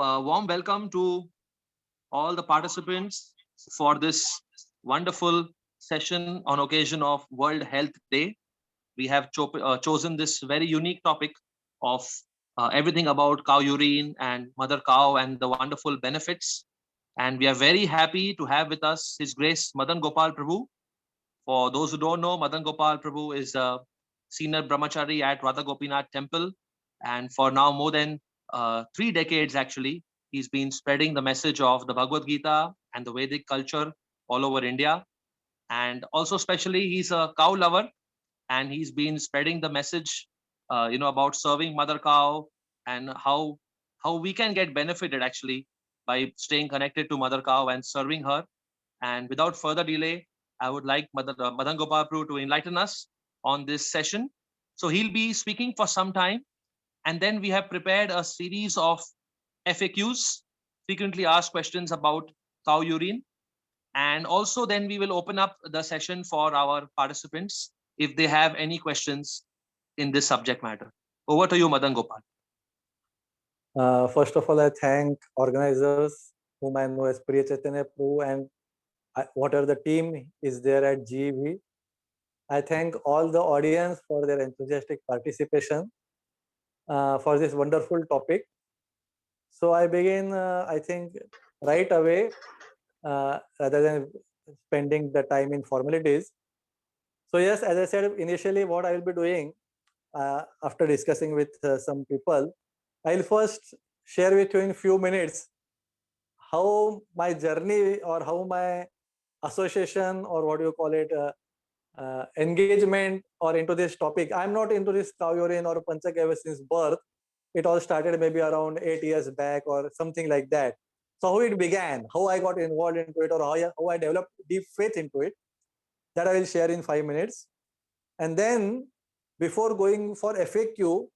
Warm welcome to all the participants for this wonderful session on occasion of World Health Day. We have chosen this very unique topic of everything about cow urine and mother cow and the wonderful benefits. And we are very happy to have with us His Grace Madan Gopal Prabhu. For those who don't know, Madan Gopal Prabhu is a senior brahmachari at Radha Gopinath Temple, and for now more than 3 decades actually, he's been spreading the message of the Bhagavad Gita and the Vedic culture all over India. And also, especially, he's a cow lover, and he's been spreading the message, about serving mother cow and how we can get benefited actually by staying connected to mother cow and serving her. And without further delay, I would like Madan Gopal Prabhu to enlighten us on this session. So he'll be speaking for some time, and then we have prepared a series of FAQs, frequently asked questions about cow urine. And also then we will open up the session for our participants if they have any questions in this subject matter. Over to you, Madan Gopal. First of all, I thank organizers whom I know as Priya Chaitanya Prabhu and whatever the team is there at GEV. I thank all the audience for their enthusiastic participation for this wonderful topic. So I begin, I think, right away rather than spending the time in formalities. So yes, as I said initially, what I will be doing after discussing with some people, I'll first share with you in few minutes how my journey or how my association or what you call it engagement or into this topic. I'm not into this cow urine or panchagavya since birth. It all started maybe around 8 years back or something like that. So how it began, how I got involved into it, or how I developed deep faith into it, that I will share in 5 minutes. And then before going for FAQ,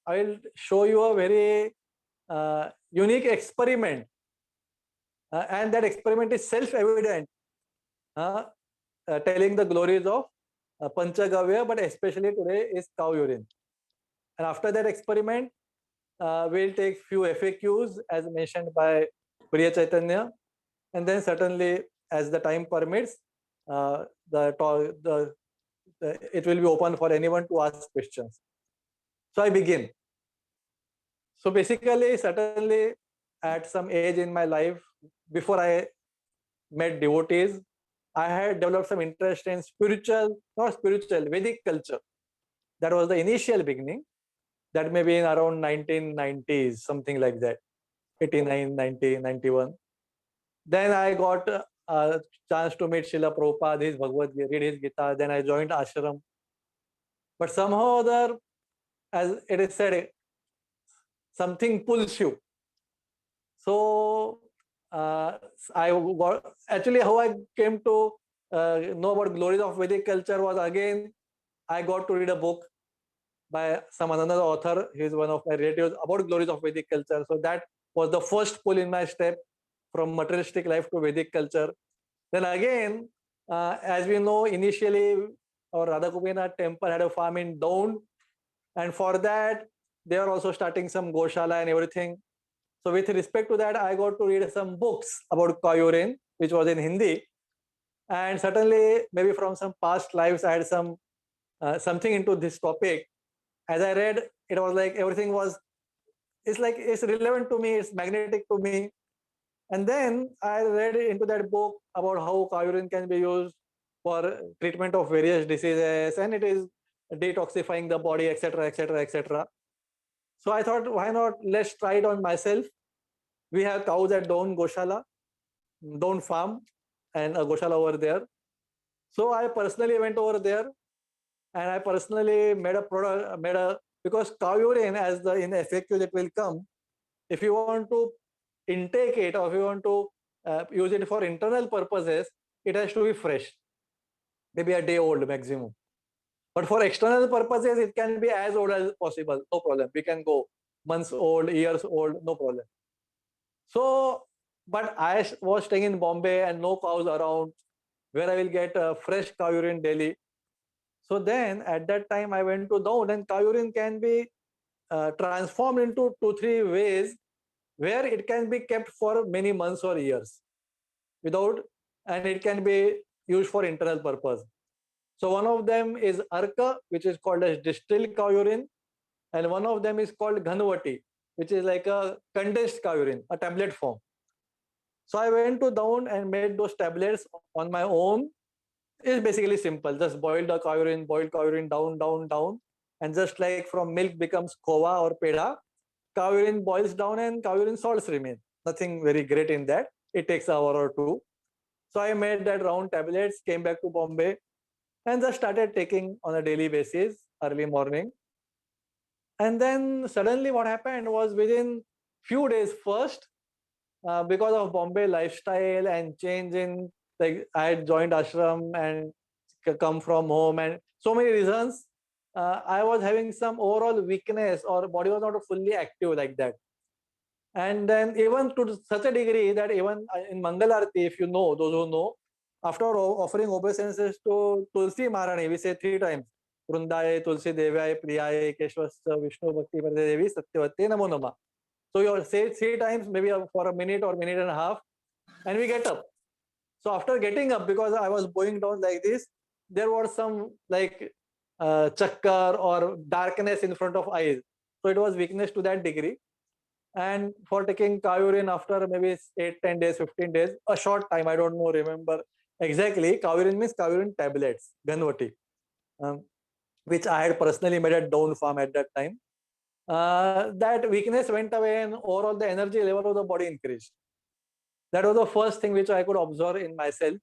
I will show you a very unique experiment. And that experiment is self-evident, telling the glories of Panchagavya, but especially today is cow urine. And after that experiment, we'll take few FAQs as mentioned by Priya Chaitanya. And then certainly, as the time permits, it will be open for anyone to ask questions. So I begin. So basically, certainly at some age in my life, before I met devotees, I had developed some interest in not spiritual, Vedic culture. That was the initial beginning. That may be in around 1990s, something like that, 89, 90, 91. Then I got a chance to meet Srila Prabhupada, his Bhagavad Gita, read his Gita. Then I joined ashram. But somehow or other, as it is said, something pulls you. So I got, actually how I came to know about glories of Vedic culture was, again, I got to read a book by some another author. He is one of my relatives, about glories of Vedic culture. So that was the first pull in my step from materialistic life to Vedic culture. Then again, as we know, initially our Radha Gopinath temple had a farm in Daun, and for that they are also starting some Goshala and everything. So with respect to that, I got to read some books about cow urine, which was in Hindi. And certainly, maybe from some past lives, I had some something into this topic. As I read, it was like everything was, it's relevant to me, it's magnetic to me. And then I read into that book about how cow urine can be used for treatment of various diseases, and it is detoxifying the body, etc., etc., etc. So I thought, why not? Let's try it on myself. We have cows at Daun Goshala, Daun farm, and a Goshala over there. So I personally went over there, and I personally made a product, because cow urine, as the in FAQ that will come, if you want to intake it or if you want to use it for internal purposes, it has to be fresh, maybe a day old maximum. But for external purposes, it can be as old as possible, no problem. We can go months old, years old, no problem. So, but I was staying in Bombay and no cows around where I will get fresh cow urine daily. So then at that time I went to Daun, and cow urine can be transformed into 2-3 ways where it can be kept for many months or years without, and it can be used for internal purpose. So one of them is Arka, which is called as distilled cow urine, and one of them is called Ghanvati, which is like a condensed cow urine, a tablet form. So I went to down and made those tablets on my own. It's basically simple. Just boil the cow urine down, down, down. And just like from milk becomes kova or peda, cow urine boils down and cow urine salts remain. Nothing very great in that. It takes an hour or two. So I made that round tablets, came back to Bombay, and just started taking on a daily basis, early morning. And then suddenly what happened was within few days first, because of Bombay lifestyle and change in, like I had joined ashram and come from home and so many reasons, I was having some overall weakness or body was not fully active like that. And then even to such a degree that even in Mangal Arati, if you know, those who know, after offering obeisances to Tulsi Maharani, we say 3 times, Vrundaye, Tulsi Devyay, Priyaye, Keshwasya, Vishnu Bhakti Prade Devi, Satyavate, Namo Nama. So you say 3 times, maybe for a minute or minute and a half, and we get up. So after getting up, because I was going down like this, there was some like chakkar or darkness in front of eyes. So it was weakness to that degree. And for taking cow urine after maybe 8, 10 days, 15 days, a short time, I don't know, remember exactly. Cow urine means cow urine tablets, Ghanvati, which I had personally made at Down Farm at that time. That weakness went away and overall the energy level of the body increased. That was the first thing which I could observe in myself.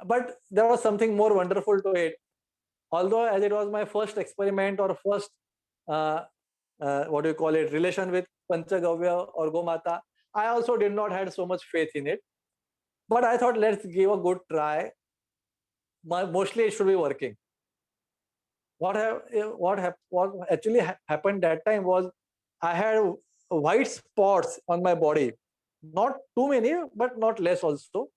But there was something more wonderful to it. Although as it was my first experiment or first, what do you call it, relation with Panchagavya or Gomata, I also did not had so much faith in it. But I thought, let's give a good try. Mostly it should be working. What actually happened that time was I had white spots on my body. Not too many, but not less also.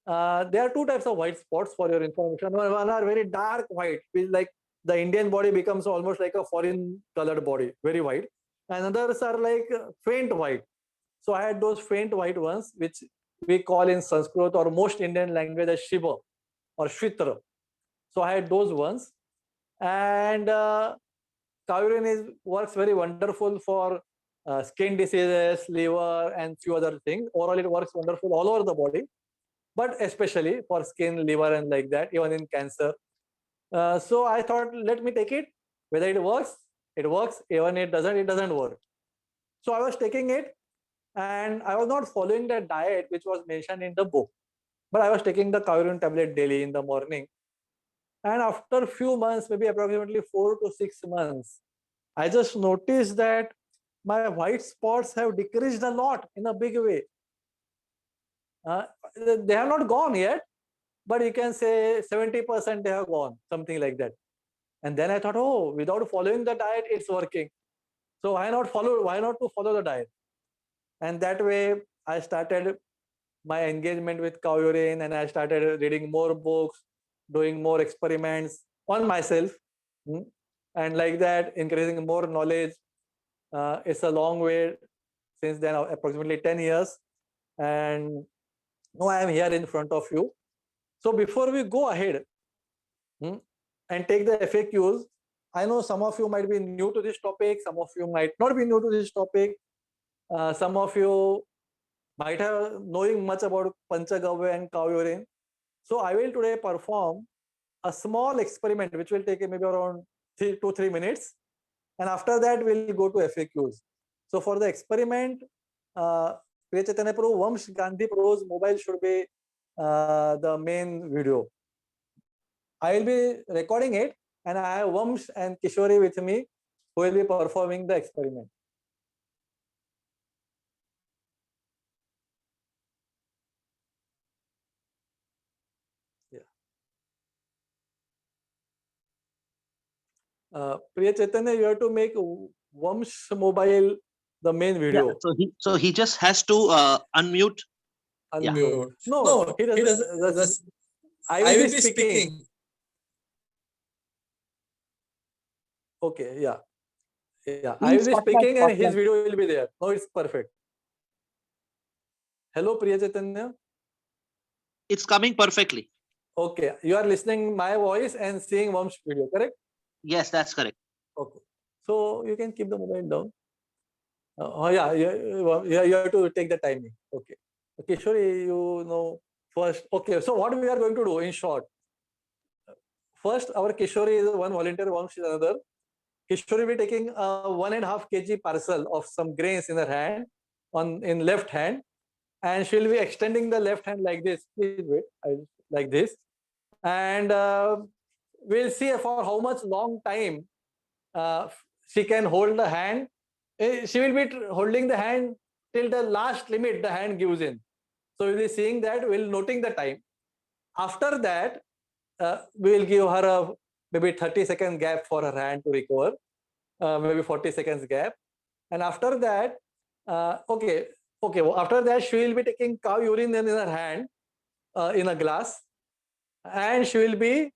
There are 2 types of white spots for your information. One are very dark white, which like the Indian body becomes almost like a foreign colored body, very white. And others are like faint white. So I had those faint white ones, which we call in Sanskrit or most Indian language as Shiva or Shvitra. So I had those ones. And cow urine works very wonderful for skin diseases, liver, and few other things. Overall, it works wonderful all over the body, but especially for skin, liver, and like that, even in cancer. So I thought, let me take it. Whether it works, it works. Even it doesn't work. So I was taking it, and I was not following the diet which was mentioned in the book, but I was taking the cow urine tablet daily in the morning. And after a few months, maybe approximately 4 to 6 months, I just noticed that my white spots have decreased a lot in a big way. They have not gone yet, but you can say 70% they have gone, something like that. And then I thought, oh, without following the diet, it's working. So why not to follow the diet? And that way I started my engagement with cow urine, and I started reading more books, doing more experiments on myself, and like that, increasing more knowledge. It's a long way since then, approximately 10 years. And now I am here in front of you. So before we go ahead and take the FAQs, I know some of you might be new to this topic, some of you might not be new to this topic. Some of you might have knowing much about Panchagavya and cow urine. So I will today perform a small experiment which will take maybe around 2 to 3 minutes. And after that, we'll go to FAQs. So for the experiment, Priya Chaitanya Prabhu, Vamsh Gandhi Prabhu's mobile should be the main video. I will be recording it, and I have Vamsh and Kishori with me who will be performing the experiment. Priya Chaitanya, you have to make Vamsh mobile the main video. Yeah, so he just has to unmute. Unmute. Yeah. No, he doesn't. I will be speaking. Okay, yeah. Yeah, I Please will be start my speaking and his podcast. video will be there. No, it's perfect. Hello, Priya Chaitanya. It's coming perfectly. Okay, you are listening my voice and seeing Vamsh video, correct? Yes, that's correct. Okay. So you can keep the mobile down. Oh yeah, yeah, you have to take the timing. Okay. Kishori, you know first. Okay, so what we are going to do in short. First, our Kishori is one volunteer, Vamsh is another. Kishori will be taking a 1.5 kg parcel of some grains in her hand, in left hand, and she'll be extending the left hand like this. Please wait, like this, and we'll see for how much long time she can hold the hand. She will be holding the hand till the last limit the hand gives in. So we'll be seeing that. We'll noting the time. After that, we'll give her a maybe 30-second gap for her hand to recover, maybe 40 seconds gap. And after that, after that, she will be taking cow urine in her hand in a glass, and she will be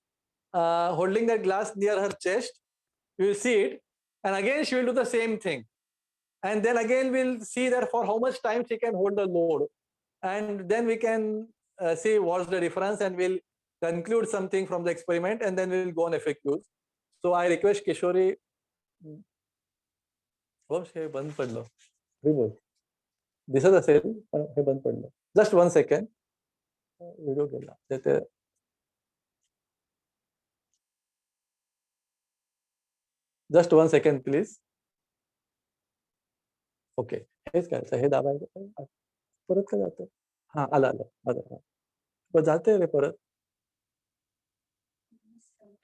holding that glass near her chest. You will see it, and again she will do the same thing. And then again we'll see that for how much time she can hold the load, and then we can see what's the difference, and we'll conclude something from the experiment, and then we'll go on FAQs. So I request Kishori. हे बंद पडलं remove दिसत असेल पण हे बंद पडलं just 1 second video गेला ते just 1 second please okay हेच करायचं हे दाबायचं परत का जातं हा आलं आलं आलं पण जाते रे परत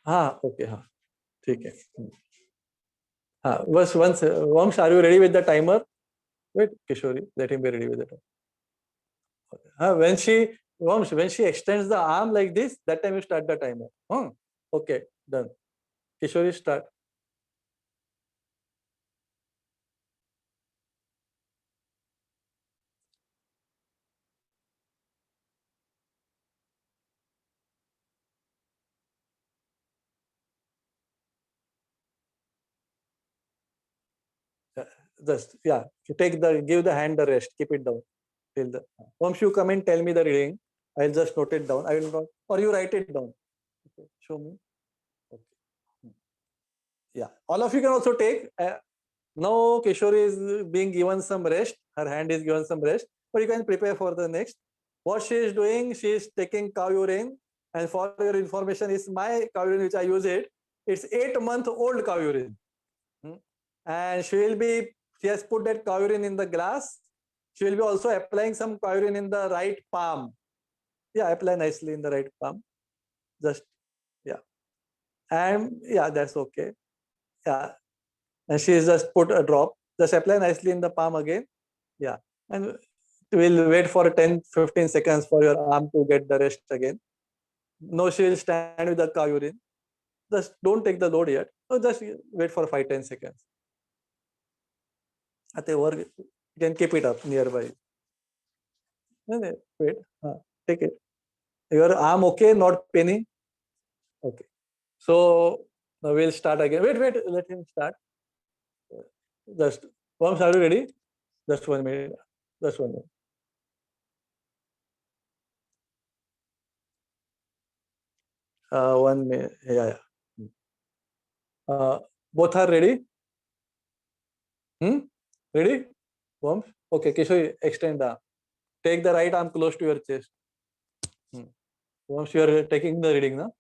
हा ओके हा ठीक आहे हा बस Vansh are you ready with the timer wait Kishori let him be ready with the timer when she extends the arm like this that time you start the timer okay done Kishori start just give the hand the rest, keep it down till the once you come and tell me the reading, I'll just note it down. I will not, or you write it down. Okay, show me. Okay. Yeah, all of you can also take. Now Kishori is being given some rest. Her hand is given some rest, but you can prepare for the next. What she is doing, she is taking cow urine, and for your information, is my cow urine which I use it. It's 8-month-old cow urine. And she has put that cow urine in the glass. She will be also applying some cow urine in the right palm. Yeah, apply nicely in the right palm. Just, yeah. And yeah, that's okay. Yeah. And she has just put a drop. Just apply nicely in the palm again. Yeah. And we'll wait for 10-15 seconds for your arm to get the rest again. No, she will stand with the cow urine. Just don't take the load yet. So just wait for 5-10 seconds. You can keep it up nearby. Wait, take it. Your arm okay, not paining? Okay. So now we'll start again. Wait, let him start. Just, Vams, are you ready? Just 1 minute. Just 1 minute. 1 minute. Yeah. Both are ready? Ready? Vams? Okay, Kishore, extend the arm. Take the right arm close to your chest. Vams, you are taking the reading, no?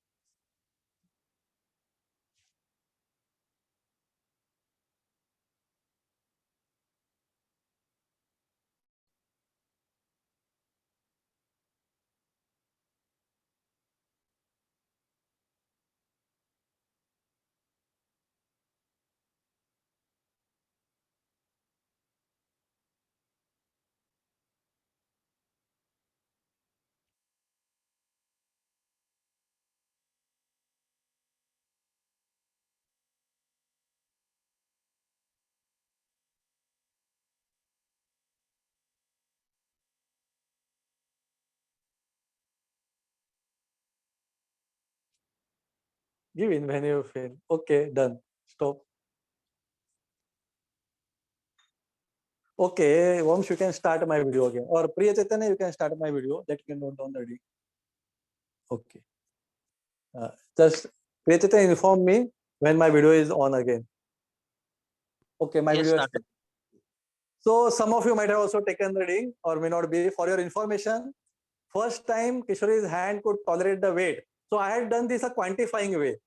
Give in when you feel. Okay, done. Stop. Okay, Vamsh, you can start my video again. Or Priya Chaitanya, you can start my video. Let me note down the reading. Okay. Just Priya Chaitanya, inform me when my video is on again. Okay, my Yes, video is. started. So some of you might have also taken the reading or may not be. For your information, first time Kishori's hand could tolerate the weight. So I had done this a quantifying way.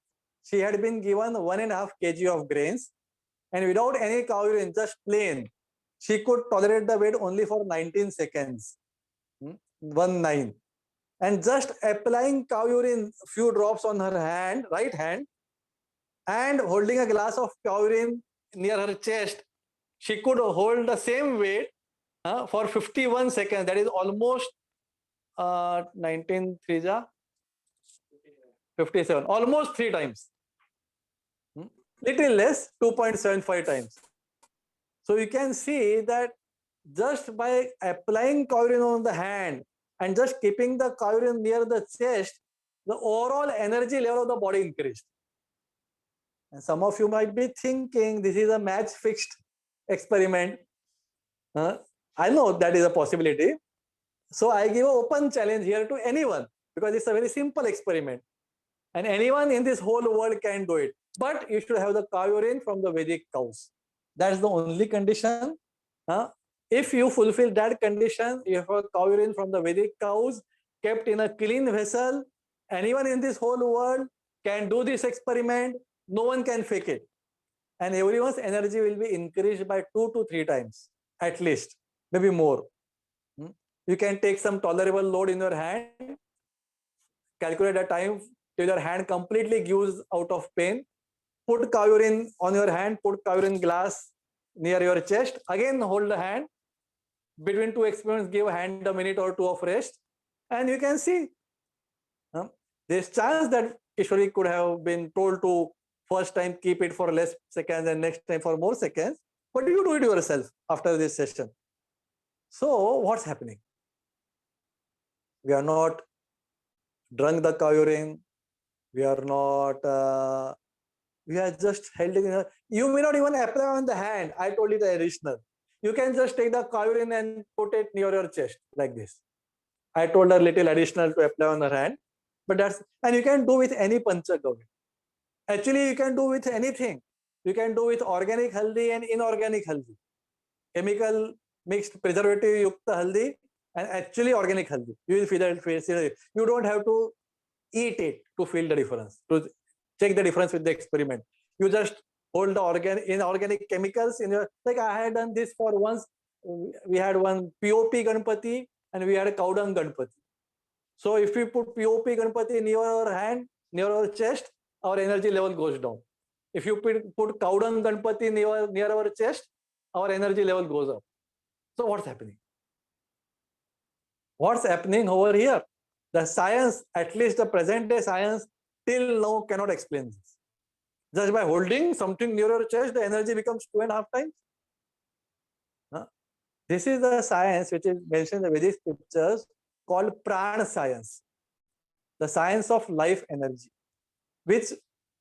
She had been given 1.5 kg of grains, and without any cow urine, just plain, she could tolerate the weight only for 19 seconds. 19. And just applying cow urine, few drops on her hand, right hand, and holding a glass of cow urine near her chest, she could hold the same weight for 51 seconds. That is almost 19 3 57, almost 3 times. Little less, 2.75 times. So you can see that just by applying cow urine on the hand and just keeping the cow urine near the chest, the overall energy level of the body increased. And some of you might be thinking this is a match fixed experiment. I know that is a possibility. So I give an open challenge here to anyone because it's a very simple experiment. And anyone in this whole world can do it. But you should have the cow urine from the Vedic cows. That's the only condition. If you fulfill that condition, you have a cow urine from the Vedic cows kept in a clean vessel. Anyone in this whole world can do this experiment. No one can fake it. And everyone's energy will be increased by 2 to 3 times, at least, maybe more. You can take some tolerable load in your hand, calculate the time till your hand completely gives out of pain. Put cow urine on your hand, put cow urine glass near your chest. Again, hold the hand. Between two experiments, give hand a minute or two of rest. And you can see there's chance that Kishori could have been told to first time keep it for less seconds and next time for more seconds. But you do it yourself after this session. So what's happening? We are not drunk the cow urine. We are not... we are just held it. You may not even apply on the hand. I told you the additional. You can just take the cow urine and put it near your chest like this. I told her little additional to apply on her hand. But and you can do with any panchagavya. Actually, you can do with anything. You can do with organic haldi and inorganic haldi. Chemical mixed preservative yukta haldi and actually organic haldi. You will feel that. You don't have to eat it to feel the difference, to check the difference with the experiment. You just hold the inorganic chemicals in your, like I had done this for once. We had one POP Ganpati and we had a cow dung Ganpati. So if we put POP Ganpati near our hand, near our chest, our energy level goes down. If you put cow dung Ganpati near our chest, our energy level goes up. So what's happening? What's happening over here? The science, at least the present day science, till now cannot explain this. Just by holding something near your chest, the energy becomes 2.5 times. This is the science which is mentioned in the Vedic scriptures called prana science, the science of life energy, which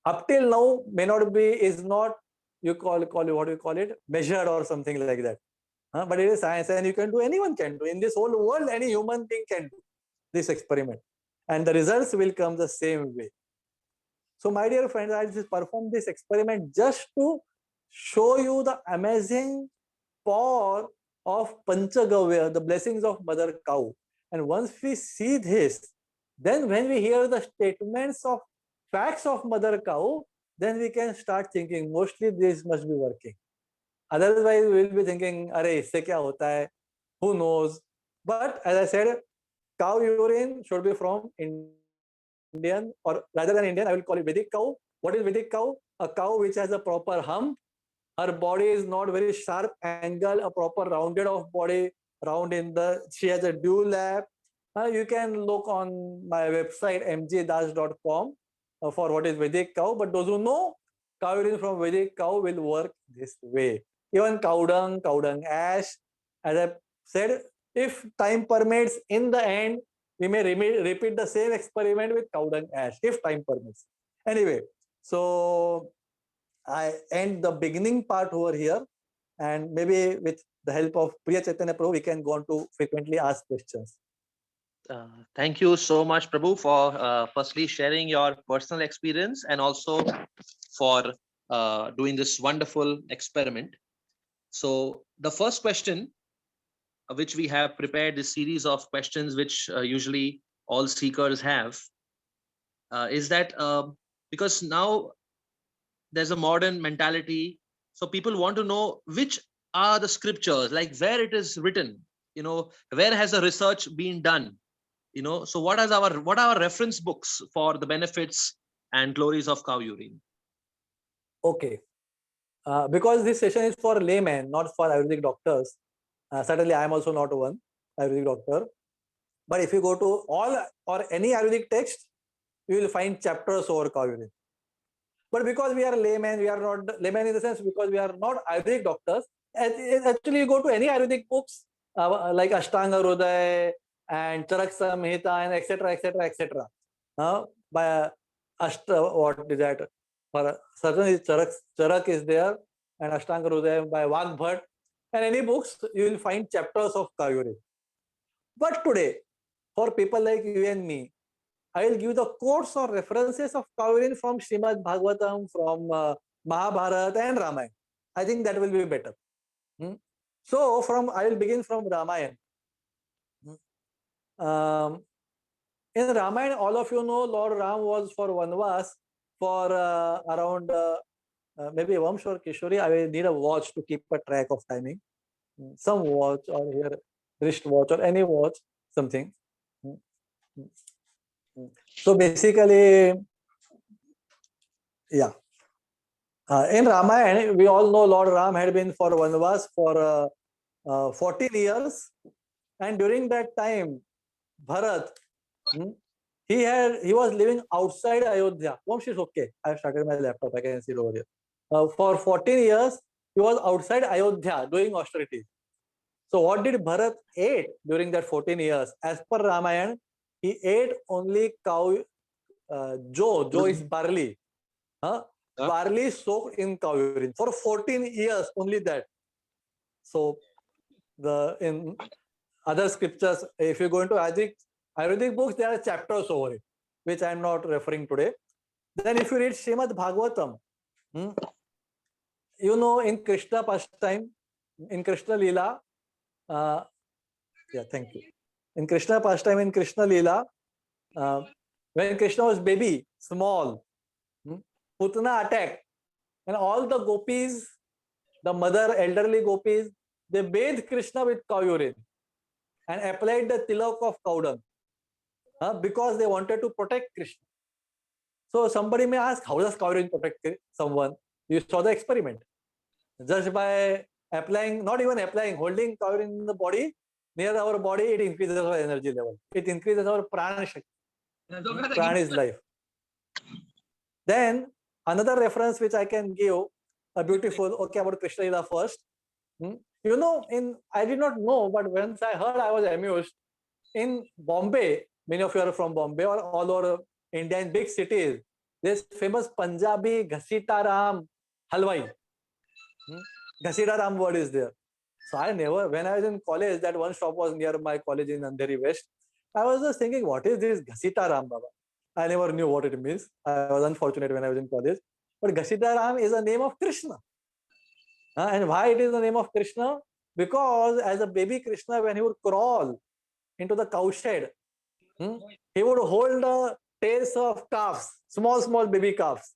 up till now may not be, is not, you call what do you call it, measured or something like that. But it is science, and you can do, anyone can do. In this whole world, any human being can do this experiment. And the results will come the same way. So my dear friends, I just performed this experiment just to show you the amazing power of Panchagavya, the blessings of Mother Cow. And once we see this, then when we hear the statements of facts of Mother Cow, then we can start thinking, mostly this must be working. Otherwise, we will be thinking, "Arey, isse kya hota hai? Who knows?" But as I said, cow urine should be from Indian, or rather than Indian, I will call it Vedic cow. What is Vedic cow? A cow which has a proper hump. Her body is not very sharp angle, a proper rounded off body, she has a dual lap. You can look on my website mjdas.com for what is Vedic cow. But those who know, cow urine from Vedic cow will work this way. Even cow dung ash. As I said, if time permits, in the end, we may repeat the same experiment with cow dung ash, if time permits. Anyway, so I end the beginning part over here, and maybe with the help of Priya Chaitanya Prabhu, we can go on to frequently asked questions. Thank you so much, Prabhu, for firstly sharing your personal experience and also for doing this wonderful experiment. So the first question, which we have prepared, this series of questions which usually all seekers have, is that because now there's a modern mentality, so people want to know which are the scriptures, like where it is written, where has the research been done, so what are our reference books for the benefits and glories of cow urine? Okay. Because this session is for laymen, not for Ayurvedic doctors. Certainly, I am also not one Ayurvedic doctor. But if you go to all or any Ayurvedic text, you will find chapters over cow urine. But because we are laymen, we are not laymen in the sense because we are not Ayurvedic doctors. Actually, you go to any Ayurvedic books like Ashtanga Hridaya and Charak Samhita and etc. etc. etc. By what is that? For certainly Charak is there and Ashtanga Hridaya by Vagbhat. And any books, you will find chapters of cow urine. But today, for people like you and me, I will give the quotes or references of cow urine from Srimad Bhagavatam, from Mahabharata and Ramayana. I think that will be better. So, I will begin from Ramayana. In Ramayana, all of you know Lord Ram was for Vanvas for around maybe Vamsh or Kishori. I will need a watch to keep a track of timing. Some watch or here wrist watch or any watch, something. So basically, yeah. In Ramayana, we all know Lord Ram had been for Vanvas for 14 years, and during that time, Bharat, he was living outside Ayodhya. Vamsh is okay. I have started my laptop. I can see it over here. For 14 years, he was outside Ayodhya doing austerities. So what did Bharat ate during that 14 years? As per Ramayana, he ate only cow. Joe is barley. Barley soaked in cow urine for 14 years, only that. So in other scriptures, if you go into Ayurvedic books, there are chapters over it, which I am not referring today. Then if you read Srimad Bhagavatam, in Krishna pastime, in Krishna Leela, thank you. In Krishna pastime, in Krishna Leela, when Krishna was baby, small, Putana attacked, and all the gopis, the mother, elderly gopis, they bathed Krishna with cow urine and applied the tilak of cow dung because they wanted to protect Krishna. So somebody may ask, how does cow urine protect someone? You saw the experiment. Just by applying, not even applying, holding cow urine in the body, near our body, it increases our energy level. It increases our prana shakti. Prana is life. Then another reference which I can give, a beautiful, about Krishna Lila first. I did not know, but once I heard, I was amused. In Bombay, many of you are from Bombay or all over India in big cities, there's famous Punjabi Ghasita Ram Halwai. Ghasita Ram word is there. So when I was in college, that one shop was near my college in Andheri West. I was just thinking, what is this Ghasita Ram Baba? I never knew what it means. I was unfortunate when I was in college. But Ghasita Ram is a name of Krishna. And why it is the name of Krishna? Because as a baby Krishna, when he would crawl into the cowshed, he would hold the tails of calves, small baby calves,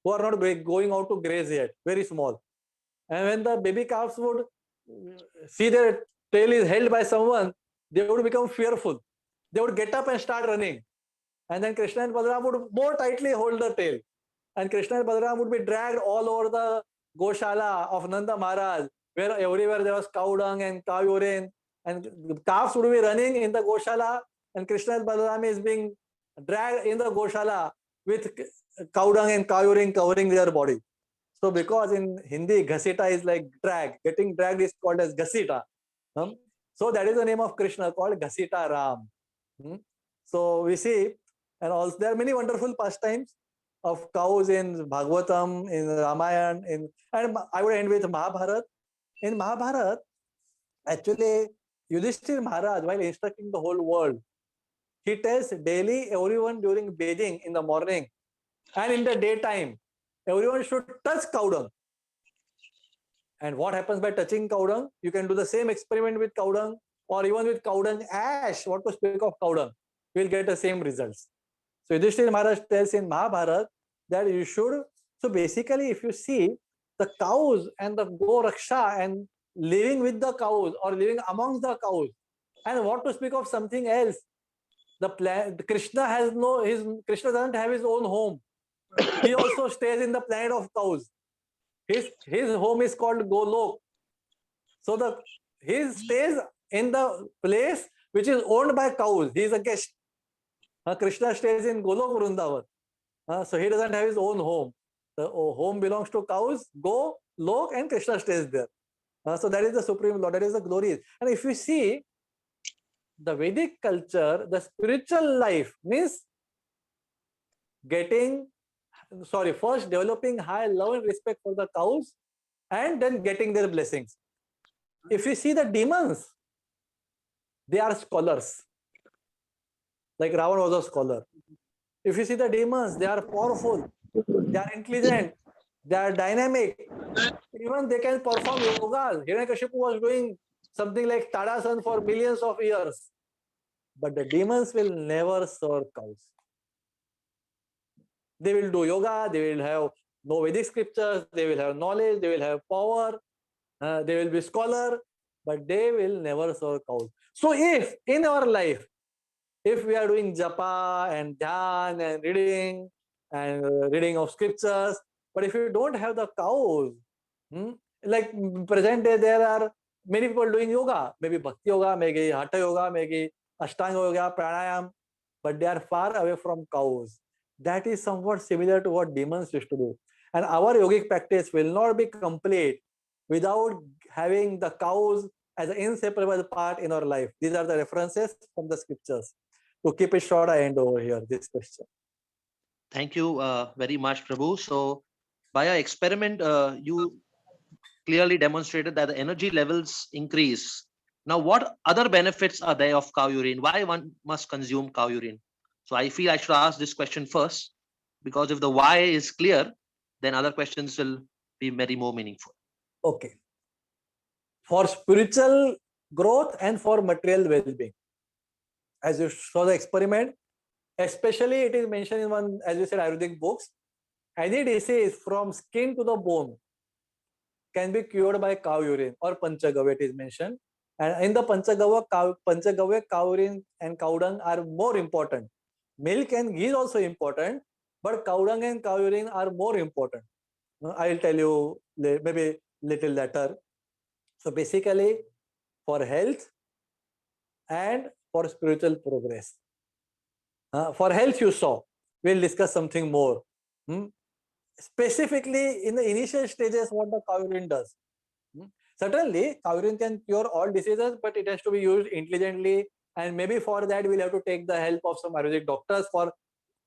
who are not going out to graze yet, very small. And when the baby calves would see their tail is held by someone, they would become fearful. They would get up and start running. And then Krishna and Balaram would more tightly hold the tail. And Krishna and Balaram would be dragged all over the Goshala of Nanda Maharaj, where everywhere there was cow dung and cow urine. And the calves would be running in the Goshala, and Krishna and Balaram is being dragged in the Goshala with cow dung and cow urine covering their body. So because in Hindi, Ghasita is like drag. Getting dragged is called as Ghasita. So that is the name of Krishna, called Ghasita Ram. So we see, and also there are many wonderful pastimes of cows in Bhagavatam, in Ramayana, and I would end with Mahabharata. In Mahabharata, Actually, Yudhishthir Maharaj, while instructing the whole world, he tells daily everyone during bathing in the morning and in the daytime, everyone should touch cow dung. And what happens by touching cow dung? You can do the same experiment with cow dung or even with cow dung ash. What to speak of cow dung? You will get the same results. So Yudhishthir Maharaj tells in Mahabharata that you should. So basically, if you see the cows and the go raksha and living with the cows or living amongst the cows, and what to speak of something else? Krishna has no his Krishna doesn't have his own home. He also stays in the planet of cows. His home is called Golok. So he stays in the place which is owned by cows. He is a guest. Krishna stays in Golok Vrindavan. So he doesn't have his own home. The home belongs to cows, Go, Lok, and Krishna stays there. So that is the Supreme Lord. That is the glory. And if you see the Vedic culture, the spiritual life means first developing high love and respect for the cows and then getting their blessings. If you see the demons, they are scholars. Like Ravan was a scholar. If you see the demons, they are powerful, they are intelligent, they are dynamic. Even they can perform yogas. Hiranyakashipu was doing something like Tadasan for millions of years. But the demons will never serve cows. They will do yoga, they will have no Vedic scriptures, they will have knowledge, they will have power, they will be scholar, but they will never serve cows. So if in our life, if we are doing japa and dhyan and reading of scriptures, but if you don't have the cows, like present day, there are many people doing yoga, maybe bhakti yoga, maybe hatha yoga, maybe ashtanga yoga, pranayam, but they are far away from cows. That is somewhat similar to what demons used to do. And our yogic practice will not be complete without having the cows as an inseparable part in our life. These are the references from the scriptures. To keep it short, I end over here this question. Thank you very much, Prabhu. So, by an experiment, you clearly demonstrated that the energy levels increase. Now, what other benefits are there of cow urine? Why one must consume cow urine? So, I feel I should ask this question first, because if the why is clear, then other questions will be very more meaningful. Okay. For spiritual growth and for material well-being. As you saw the experiment, especially it is mentioned in one, as you said, Ayurvedic books, any disease from skin to the bone can be cured by cow urine or panchagavya, it is mentioned. And in the panchagavya, cow urine and cow dung are more important. Milk and ghee is also important, but cow dung and cow urine are more important. I will tell you maybe little later. So basically, for health and for spiritual progress. For health, you saw. We'll discuss something more. Specifically, in the initial stages, what the cow urine does. Certainly, cow urine can cure all diseases, but it has to be used intelligently. And maybe for that, we'll have to take the help of some Ayurvedic doctors for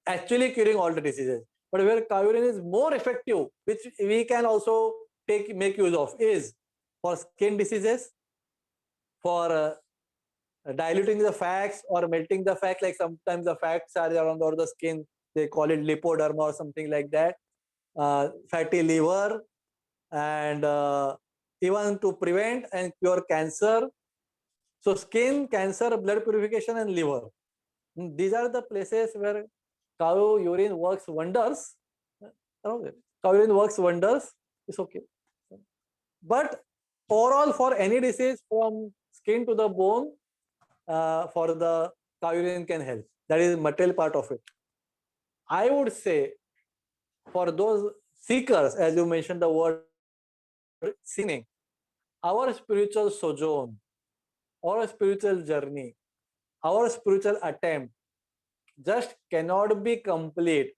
actually curing all the diseases. But where cow urine is more effective, which we can also make use of, is for skin diseases, for diluting the fats or melting the fat, like sometimes the fats are around the skin, they call it lipoderma or something like that, fatty liver, and even to prevent and cure cancer. So skin, cancer, blood purification, and liver. These are the places where cow urine works wonders. Cow urine works wonders. It's okay. But overall, for any disease from skin to the bone, for the cow urine can help. That is material part of it. I would say for those seekers, as you mentioned the word seeking, our spiritual sojourn, our spiritual journey, our spiritual attempt just cannot be complete.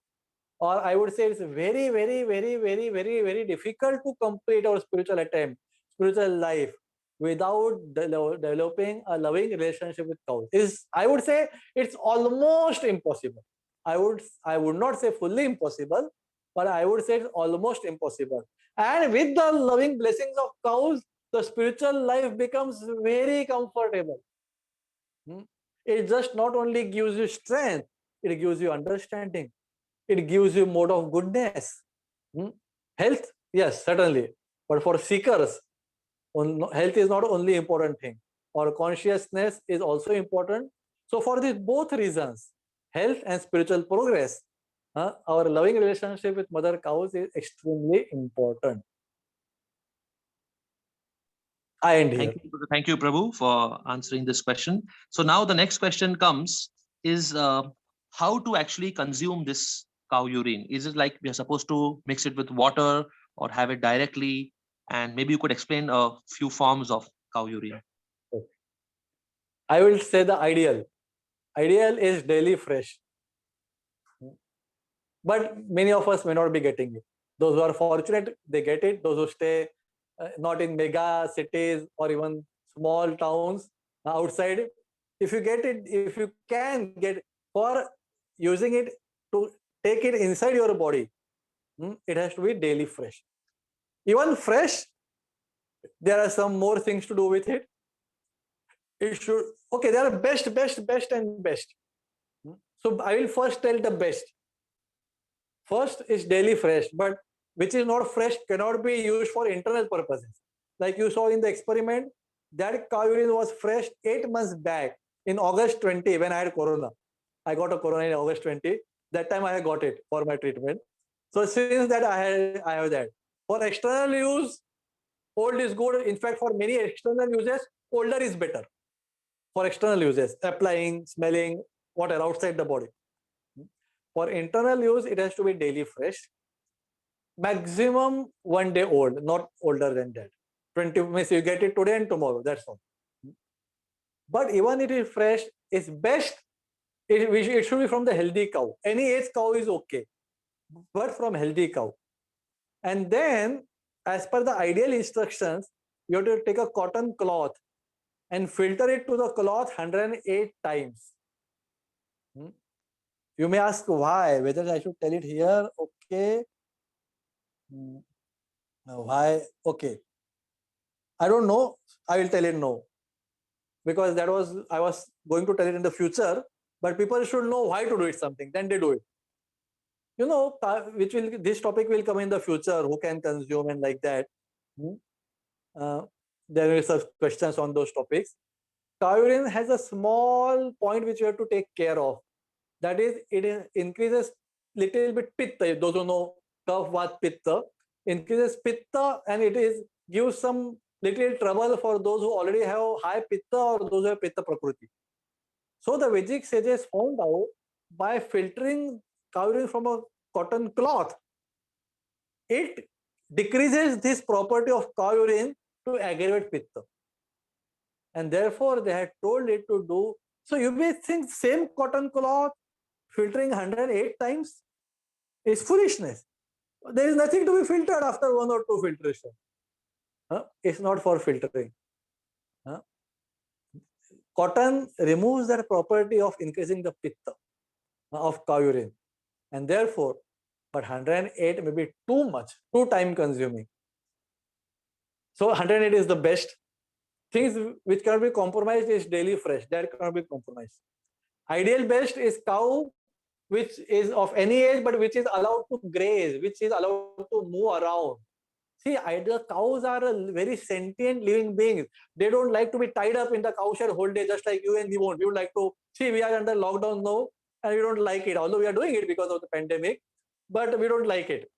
Or I would say it's very, very, very, very, very, very difficult to complete our spiritual attempt, spiritual life, without developing a loving relationship with cows. I would say it's almost impossible. I would not say fully impossible, but I would say it's almost impossible. And with the loving blessings of cows, the spiritual life becomes very comfortable. It just not only gives you strength, it gives you understanding, it gives you mode of goodness. Health, yes, certainly, but for seekers, health is not only important thing, or consciousness is also important. So for these both reasons, health and spiritual progress, our loving relationship with mother cows is extremely important. I end here. Thank you, Prabhu, for answering this question. So now the next question comes is how to actually consume this cow urine. Is it like we are supposed to mix it with water or have it directly? And maybe you could explain a few forms of cow urine. I will say the ideal. Ideal is daily fresh. But many of us may not be getting it. Those who are fortunate, they get it. Those who stay not in mega cities or even small towns outside, if you get it, if you can get for using it to take it inside your body, it has to be daily fresh. Even fresh, there are some more things to do with it. It should, okay, there are best, and best. So I will first tell the best. First is daily fresh, but which is not fresh cannot be used for internal purposes. Like you saw in the experiment, that cow urine was fresh 8 months back in August 20 when I had corona. I got a corona in August 20. That time I got it for my treatment. So since that I have that. For external use, old is good. In fact, for many external uses, older is better. For external uses, applying, smelling, whatever outside the body. For internal use, it has to be daily fresh. Maximum 1 day old, not older than that. 20 means you get it today and tomorrow, that's all. But even it is fresh, it's best, it should be from the healthy cow. Any age cow is okay, but from healthy cow. And then, as per the ideal instructions, you have to take a cotton cloth and filter it to the cloth 108 times. You may ask why, whether I should tell it here, okay. Why? Okay. I don't know. I will tell it no. Because I was going to tell it in the future, but people should know why to do it something, then they do it. You know, this topic will come in the future, who can consume and like that. There is some questions on those topics. Cow urine has a small point which you have to take care of. That is, it increases little bit pitta. Those who know cough, vat, pitta, increases pitta, and it gives some little trouble for those who already have high pitta or those who have pitta prakriti. So the Vedic sages found out by filtering cow urine from a cotton cloth, it decreases this property of cow urine to aggravate pitta. And therefore they had told it to do. So you may think same cotton cloth filtering 108 times is foolishness. There is nothing to be filtered after 1 or 2 filtration. It's not for filtering. Cotton removes that property of increasing the pitta of cow urine. And therefore, but 108 may be too much, too time consuming. So 108 is the best. Things which cannot be compromised is daily fresh. That cannot be compromised. Ideal best is cow which is of any age, but which is allowed to graze, which is allowed to move around. See, the cows are very sentient living beings. They don't like to be tied up in the cow shed whole day, just like you and we won't. We would like to, see, we are under lockdown now, and we don't like it, although we are doing it because of the pandemic, but we don't like it.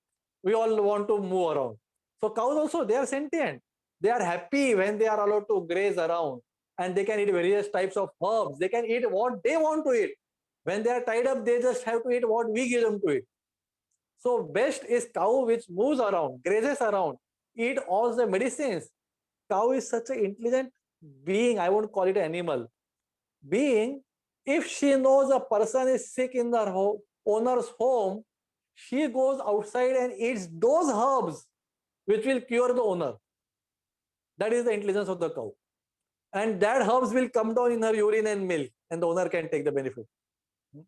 We all want to move around. So cows also, they are sentient. They are happy when they are allowed to graze around, and they can eat various types of herbs. They can eat what they want to eat. When they are tied up, they just have to eat what we give them to eat. So best is cow which moves around, grazes around, eat all the medicines. Cow is such an intelligent being. I won't call it an animal. Being, if she knows a person is sick in the owner's home, she goes outside and eats those herbs which will cure the owner. That is the intelligence of the cow. And that herbs will come down in her urine and milk, and the owner can take the benefit.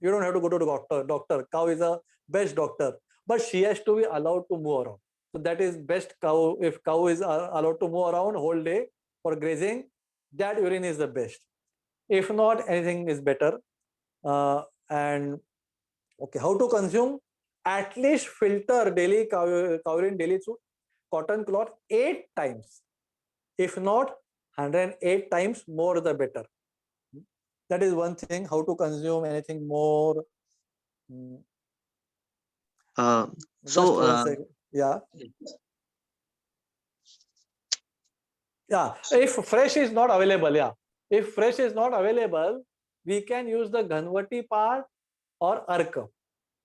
You don't have to go to the doctor. Cow is a best doctor. But she has to be allowed to move around. So that is best cow. If cow is allowed to move around whole day for grazing, that urine is the best. If not, anything is better. And okay, how to consume? At least filter daily cow urine daily through cotton cloth 8 times. If not, 108 times more the better. That is one thing. How to consume anything more? Mm, Uh, Just so, one second. Yeah. Yeah. If fresh is not available, yeah. If fresh is not available, we can use the Ghanvati part or Arka.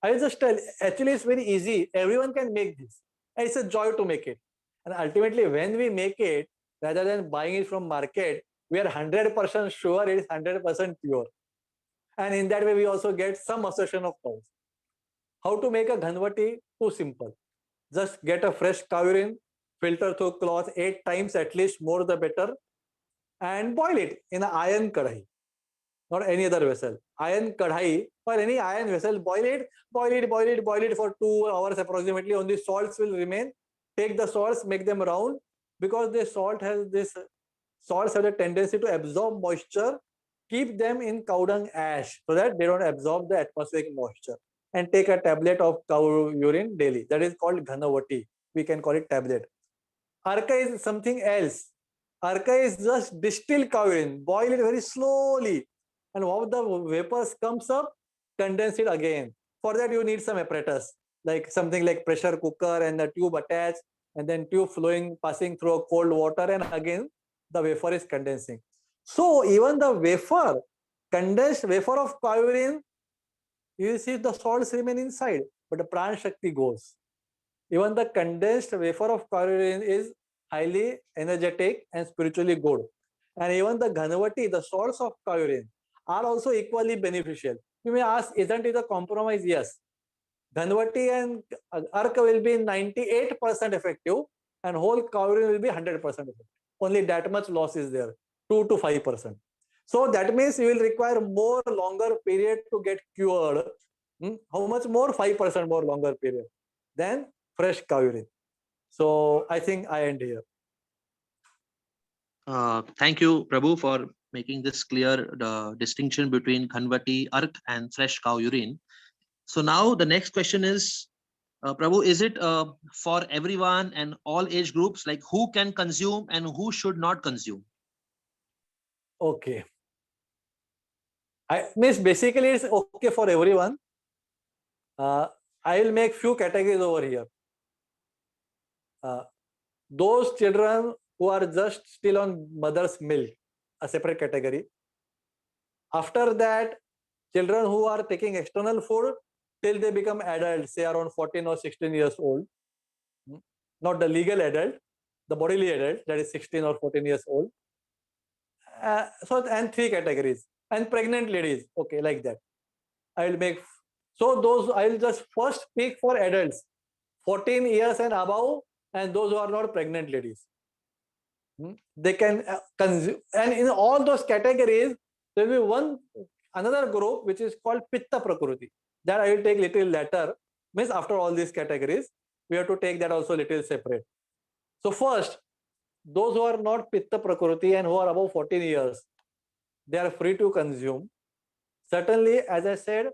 I just tell, actually it's very easy. Everyone can make this. And it's a joy to make it. And ultimately, when we make it, rather than buying it from market, we are 100% sure it is 100% pure. And in that way, we also get some association of cows. How to make a Ghanvati? Too simple. Just get a fresh cow urine, filter through cloth 8 times at least, more the better, and boil it in an iron kadhai, not any other vessel. Iron kadhai or any iron vessel, boil it, boil it, boil it, boil it for 2 hours approximately. Only salts will remain. Take the salts, make them round, because the salts have a tendency to absorb moisture. Keep them in cow dung ash so that they don't absorb the atmospheric moisture. And take a tablet of cow urine daily. That is called Ghanavati. We can call it tablet. Arka is something else. Arka is just distilled cow urine. Boil it very slowly. And while the vapors comes up, condense it again. For that, you need some apparatus, like something like pressure cooker and the tube attached, and then tube flowing, passing through a cold water, and again, the wafer is condensing. So even the wafer, condensed wafer of cow urine, you see the salts remain inside, but the pran shakti goes. Even the condensed wafer of cow urine is highly energetic and spiritually good. And even the Ghanavati, the salts of cow urine, are also equally beneficial. You may ask, isn't it a compromise? Yes. Ghanavati and Arka will be 98% effective, and whole cow urine will be 100% effective. Only that much loss is there, 2 to 5%. So that means you will require more longer period to get cured. How much more? 5% more longer period than fresh cow urine. So I think I end here. thank you, Prabhu, for making this clear distinction between Ghanvati, Ark, and fresh cow urine. So now the next question is, Prabhu, is it for everyone and all age groups? Like who can consume and who should not consume? Okay. I means basically it's okay for everyone. I will make few categories over here. Those children who are just still on mother's milk, a separate category. After that, children who are taking external food till they become adults, say around 14 or 16 years old. Not the legal adult, the bodily adult, that is 16 or 14 years old. So, and 3 categories. And pregnant ladies, okay, like that. I will make, so those, I will just first speak for adults, 14 years and above, and those who are not pregnant ladies. They can consume, and in all those categories, there will be another group which is called Pitta Prakriti. That I will take little later. Means after all these categories, we have to take that also little separate. So first, those who are not Pitta Prakriti and who are above 14 years, they are free to consume. Certainly, as I said,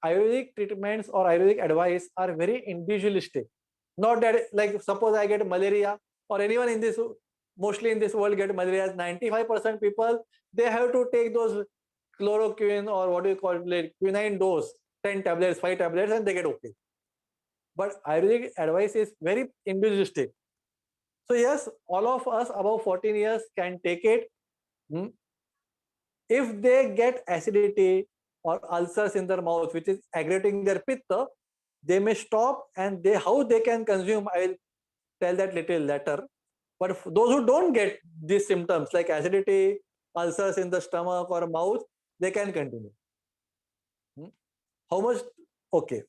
Ayurvedic treatments or Ayurvedic advice are very individualistic. Not that, like, suppose I get malaria, or anyone in this, mostly in this world get malaria, 95% people, they have to take those chloroquine or what do you call it, quinine dose, 10 tablets, 5 tablets, and they get okay. But Ayurvedic advice is very individualistic. So yes, all of us above 14 years can take it. If they get acidity or ulcers in their mouth, which is aggravating their pitta, they may stop, and how they can consume, I will tell that little later. But those who don't get these symptoms like acidity, ulcers in the stomach or mouth, they can continue. How much? Okay.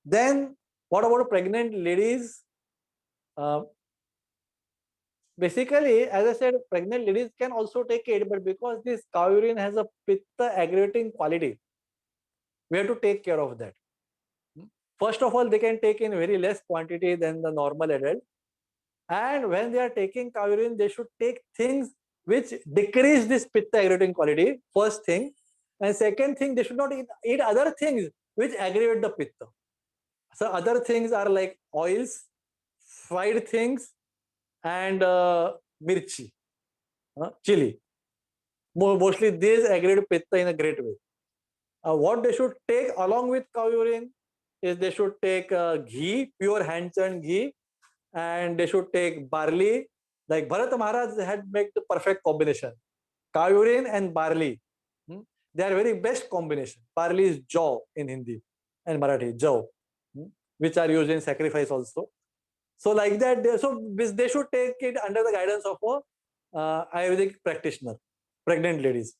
Then what about pregnant ladies? Basically, as I said, pregnant ladies can also take it, but because this cow urine has a pitta aggravating quality, we have to take care of that. First of all, they can take in very less quantity than the normal adult. And when they are taking cow urine, they should take things which decrease this pitta aggregating quality, first thing. And second thing, they should not eat other things which aggravate the pitta. So other things are like oils, fried things, and mirchi, chili. Mostly these aggravate pitta in a great way. What they should take along with cow urine is they should take ghee, pure hand-churned ghee, and they should take barley. Like Bharat Maharaj had made the perfect combination. Cow urine and barley. They are very best combination. Barley is jaw in Hindi and Marathi, jaw, which are used in sacrifice also. So like that, they should take it under the guidance of a Ayurvedic practitioner, pregnant ladies.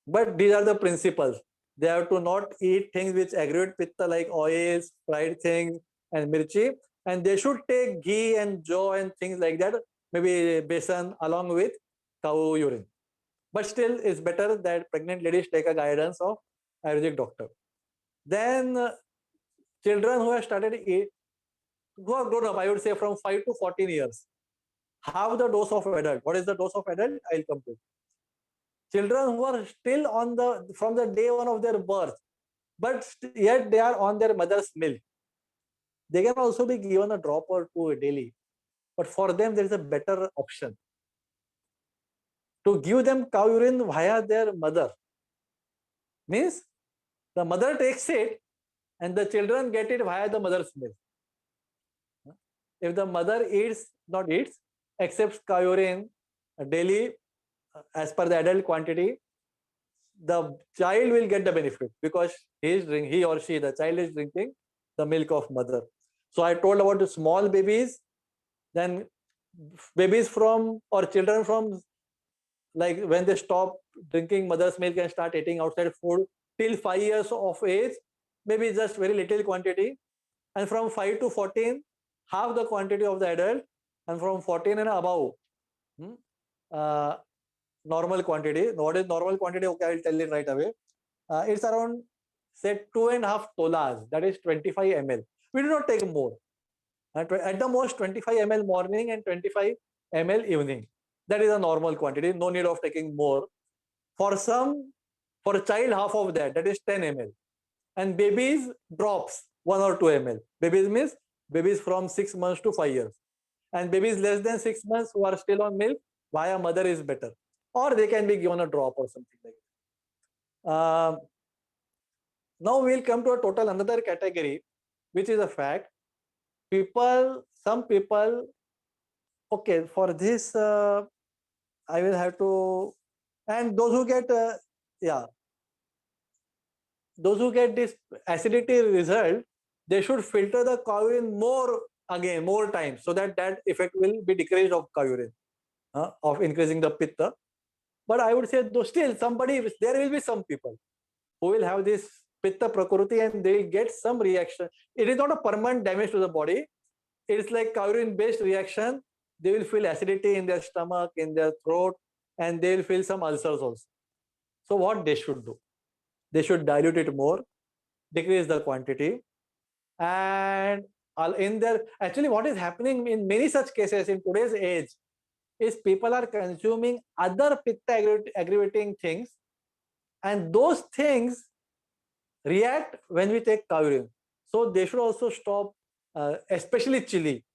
But these are the principles. They have to not eat things which aggravate pitta like oils, fried things, and mirchi. And they should take ghee and jaw and things like that, maybe besan along with cow urine. But still, it's better that pregnant ladies take a guidance of Ayurvedic doctor. Then children who have started who are grown up, I would say from 5 to 14 years, have the dose of adult. What is the dose of adult? I'll come to it. Children who are still from the day one of their birth, but yet they are on their mother's milk. They can also be given a drop or two daily. But for them, there is a better option. To give them cow urine via their mother. Means the mother takes it and the children get it via the mother's milk. If the mother accepts cow urine daily as per the adult quantity, the child will get the benefit because the child is drinking the milk of mother. So I told about the small babies, then babies from or children from like when they stop drinking mother's milk and start eating outside food till 5 years of age, maybe just very little quantity. And from 5 to 14, half the quantity of the adult, and from 14 and above, normal quantity. What is normal quantity? Okay, I will tell it right away. It's around, say, 2.5 tolas, that is 25 ml. We do not take more. At the most, 25 ml morning and 25 ml evening. That is a normal quantity. No need of taking more. For a child, half of that is 10 ml. And babies, drops 1 or 2 ml. Babies means babies from 6 months to 5 years. And babies less than 6 months who are still on milk, via mother is better. Or they can be given a drop or something like that. Now we'll come to a total another category, which is a fact. Some people, okay, for this, I will have to, and those who get, those who get this acidity result, they should filter the cow urine more times, so that effect will be decreased of cow urine, of increasing the pitta. But I would say, though still there will be some people who will have this pitta prakriti and they will get some reaction. It is not a permanent damage to the body. It is like cow urine based reaction. They will feel acidity in their stomach, in their throat, and they will feel some ulcers also. So what they should do? They should dilute it more, decrease the quantity, and actually what is happening in many such cases in today's age is people are consuming other pitta aggravating things, and those things react when we take cow urine. So they should also stop, especially chili.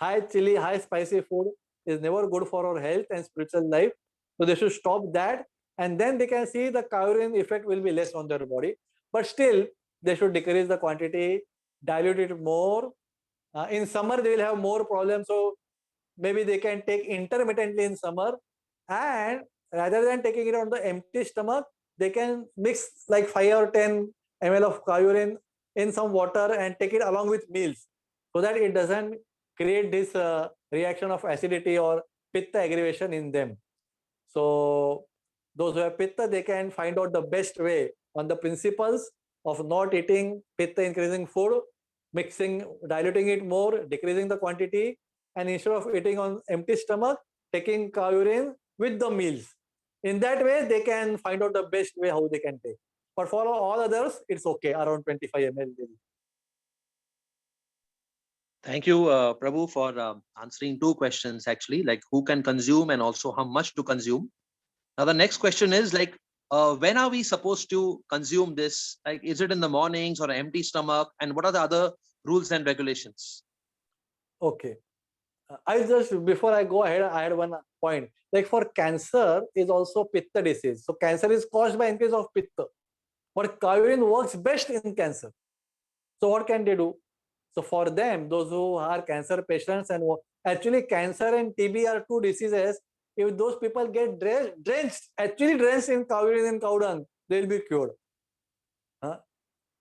High spicy food is never good for our health and spiritual life. So they should stop that, and then they can see the cow urine effect will be less on their body. But still, they should decrease the quantity, dilute it more. In summer, they will have more problems. So maybe they can take intermittently in summer, and rather than taking it on the empty stomach, they can mix like 5 or 10 ml of cow urine in some water and take it along with meals, so that it doesn't create this reaction of acidity or pitta aggravation in them. So those who have pitta, they can find out the best way on the principles of not eating pitta increasing food, diluting it more, decreasing the quantity, and instead of eating on empty stomach, taking cow urine with the meals. In that way, they can find out the best way how they can take. But for all others, it's okay, around 25 ml daily. Thank you, Prabhu, for answering two questions actually, like who can consume and also how much to consume. Now, the next question is like, when are we supposed to consume this? Like, is it in the mornings or an empty stomach? And what are the other rules and regulations? Okay. I just, before I go ahead, I had one point. Like for cancer is also pitta disease. So cancer is caused by increase of pitta. But Kyurine works best in cancer. So what can they do? So for them, those who are cancer patients, and actually cancer and TB are two diseases. If those people get drenched in Kyurine and cow dung, they will be cured.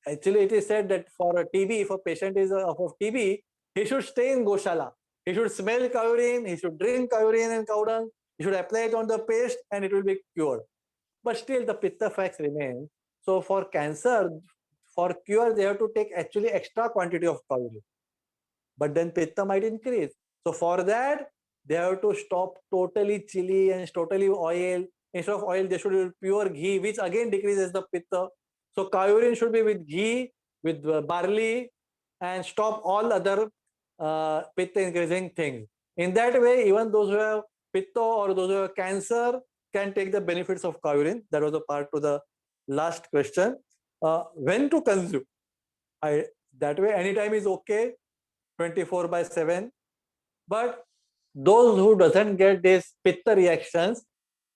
Actually, it is said that for a TB, if a patient is of TB, he should stay in Goshala. He should smell Kyurine, he should drink Kyurine and cow dung, he should apply it on the paste, and it will be cured. But still, the pitta facts remain. So for cancer, for cure, they have to take actually extra quantity of Kyurine. But then pitta might increase. So for that, they have to stop totally chili and totally oil. Instead of oil, they should use pure ghee, which again decreases the pitta. So Kyurine should be with ghee, with barley, and stop all other pitta increasing things. In that way, even those who have pitta or those who have cancer can take the benefits of Kyurine. That was a part to the last question. When to consume? That way, anytime is okay, 24/7. But those who doesn't get these pitta reactions,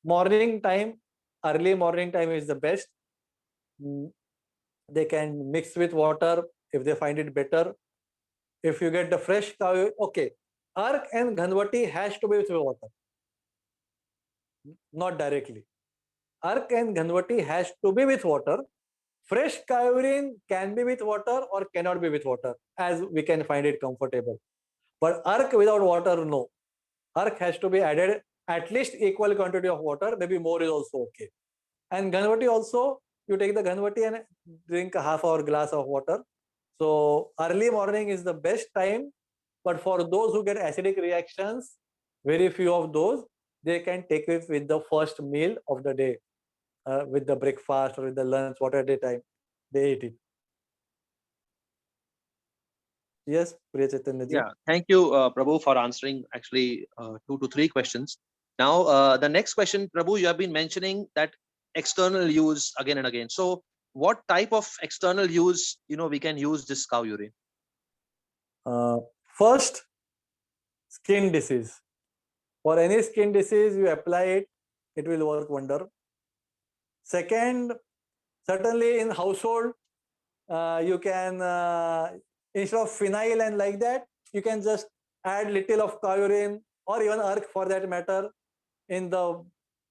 morning time, early morning time is the best. They can mix with water if they find it better. If you get the fresh cow, okay. Ark and Ghanvati has to be with water, not directly. Ark and Ghanvati has to be with water. Fresh Kyurine can be with water or cannot be with water, as we can find it comfortable. But Ark without water, no. Ark has to be added at least equal quantity of water, maybe more is also okay. And Ghanvati also, you take the Ghanvati and drink a half hour glass of water. So early morning is the best time, but for those who get acidic reactions, very few of those, they can take it with the first meal of the day, with the breakfast or with the lunch, whatever time they eat it. Yes, Priya Chaitanya ji. Yeah, thank you, Prabhu, for answering actually 2 to 3 questions. Now, the next question, Prabhu, you have been mentioning that external use again and again. So, what type of external use, we can use this cow urine? First, skin disease. For any skin disease, you apply it, it will work wonder. Second, certainly in household, you can, instead of phenyl and like that, you can just add little of Kyurine or even Ark for that matter in the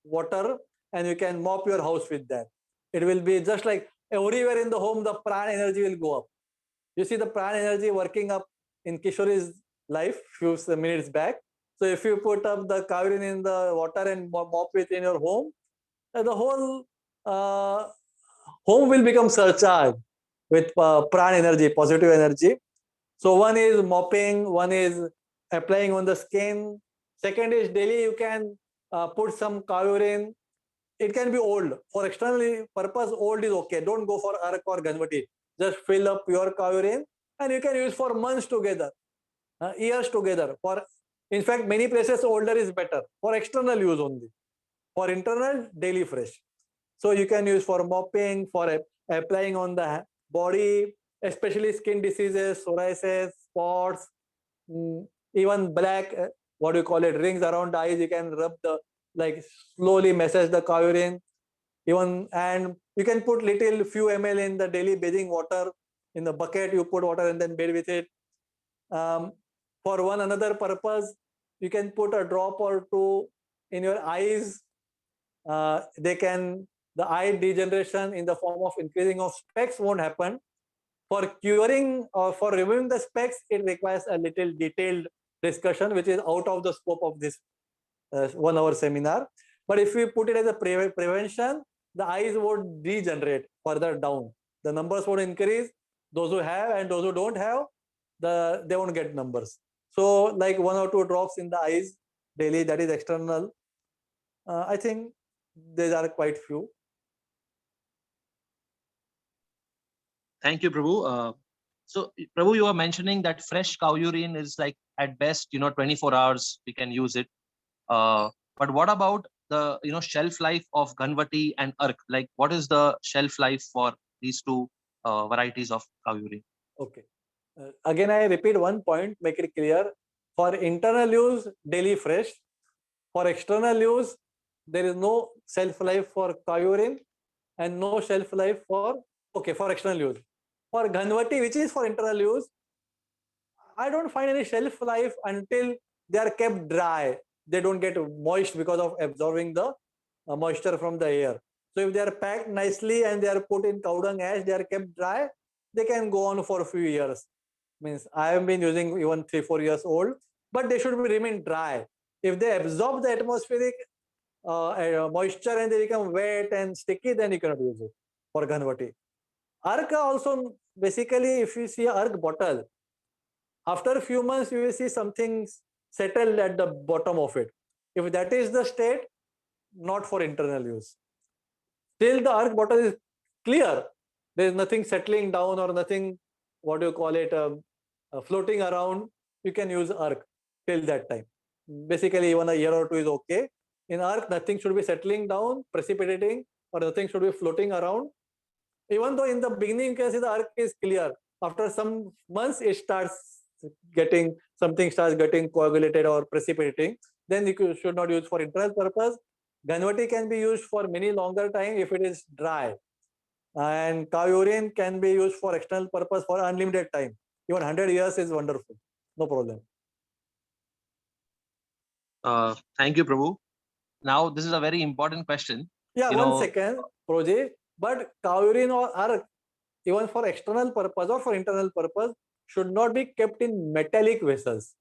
water, and you can mop your house with that. It will be just like everywhere in the home, the prana energy will go up. You see the prana energy working up in Kishori's life few minutes back. So if you put up the Kyurine in the water and mop it in your home, the whole uh, home will become surcharged with prana energy, positive energy. So one is mopping, one is applying on the skin. Second is daily you can put some Kyurine. It can be old. For external purpose, old is okay. Don't go for Ark or Ganvati. Just fill up pure Kyurine and you can use for months together, years together. For, in fact, many places older is better for external use only. For internal, daily fresh. So you can use for mopping, for applying on the body, especially skin diseases, psoriasis, spots, even black, what do you call it, rings around the eyes. You can rub the, like slowly massage the Kyurine. Even, and you can put little few ml in the daily bathing water. In the bucket, you put water and then bathe with it. For one another purpose, you can put a drop or two in your eyes. They can, the eye degeneration in the form of increasing of specs won't happen. For curing or for removing the specs, it requires a little detailed discussion, which is out of the scope of this 1 hour seminar. But if we put it as a prevention, the eyes would degenerate further down. The numbers would increase. Those who have and those who don't have, they won't get numbers. So like 1 or 2 drops in the eyes daily, that is external. I think there are quite few. Thank you, Prabhu. So, Prabhu, you were mentioning that fresh cow urine is like at best, 24 hours we can use it. But what about the shelf life of Ganvati and Ark? Like, what is the shelf life for these two varieties of cow urine? Okay. Again, I repeat one point, make it clear. For internal use, daily fresh. For external use, there is no shelf life for cow urine and no shelf life for external use. For Ganvati, which is for internal use, I don't find any shelf life until they are kept dry. They don't get moist because of absorbing the moisture from the air. So if they are packed nicely and they are put in cow dung ash, they are kept dry, they can go on for a few years. Means I have been using even 3-4 years old, but they should remain dry. If they absorb the atmospheric moisture and they become wet and sticky, then you cannot use it for Ganvati. Ark also, basically, if you see Ark bottle, after a few months, you will see something settled at the bottom of it. If that is the state, not for internal use. Till the Ark bottle is clear, there is nothing settling down or nothing, what do you call it, floating around, you can use Ark till that time. Basically, even a year or two is okay. In Ark, nothing should be settling down, precipitating, or nothing should be floating around. Even though in the beginning, you can see the Ark is clear. After some months, it starts something starts getting coagulated or precipitating. Then you should not use for internal purpose. Ganvati can be used for many longer time if it is dry. And cow urine can be used for external purpose for unlimited time. Even 100 years is wonderful. No problem. Thank you, Prabhu. Now, this is a very important question. Yeah, You one know, second, Proje. But cow urine or Ark, even for external purpose or for internal purpose, should not be kept in metallic vessels.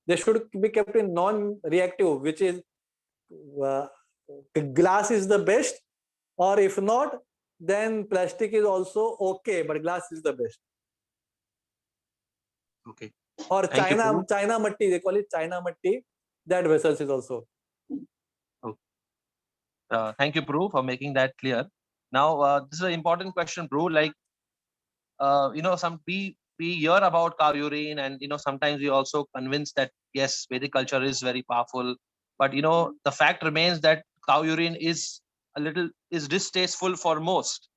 They should be kept in non-reactive, which is uh, glass is the best, or if not, then plastic is also okay, but glass is the best. Okay. Or Thank you, Prabhu. China matti, they call it China matti. That vessels is also. Thank you, Prabhu, for making that clear. Now, this is an important question, Prabhu. Like, some we hear about cow urine, and sometimes we also convinced that yes, Vedic culture is very powerful, but the fact remains that cow urine is distasteful for most